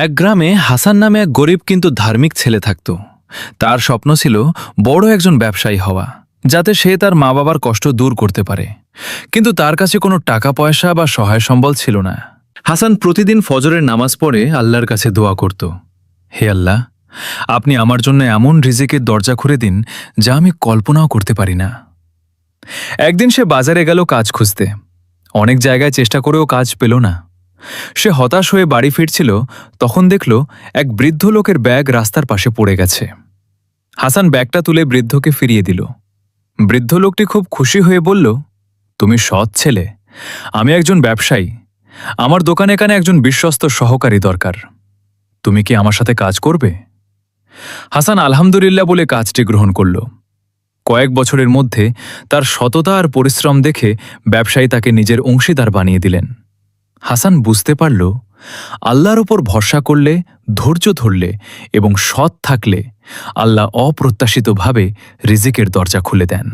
এক গ্রামে হাসান নামে এক গরিব কিন্তু ধার্মিক ছেলে থাকত। তার স্বপ্ন ছিল বড় একজন ব্যবসায়ী হওয়া, যাতে সে তার মা বাবার কষ্ট দূর করতে পারে। কিন্তু তার কাছে কোনো টাকা পয়সা বা সহায় সম্বল ছিল না। হাসান প্রতিদিন ফজরের নামাজ পড়ে আল্লাহর কাছে দোয়া করত, হে আল্লাহ, আপনি আমার জন্য এমন রিজিকের দরজা খুলে দিন যা আমি কল্পনাও করতে পারি না। একদিন সে বাজারে গেল কাজ খুঁজতে। অনেক জায়গায় চেষ্টা করেও কাজ পেল না। সে হতাশ হয়ে বাড়ি ফিরছিল, তখন দেখল এক বৃদ্ধ লোকের ব্যাগ রাস্তার পাশে পড়ে গেছে। হাসান ব্যাগটা তুলে বৃদ্ধকে ফিরিয়ে দিল। বৃদ্ধ লোকটি খুব খুশি হয়ে বলল, তুমি সৎ ছেলে, আমি একজন ব্যবসায়ী, আমার দোকানে এখানে একজন বিশ্বস্ত সহকারী দরকার, তুমি কি আমার সাথে কাজ করবে? হাসান আলহামদুলিল্লাহ বলে কাজটি গ্রহণ করল। কয়েক বছরের মধ্যে তার সততা আর পরিশ্রম দেখে ব্যবসায়ী তাকে নিজের অংশীদার বানিয়ে দিলেন। হাসান বুঝতে পারল, আল্লাহর ওপর ভরসা করলে, ধৈর্য ধরলে এবং সৎ থাকলে আল্লাহ অপ্রত্যাশিতভাবে রিজিকের দরজা খুলে দেন।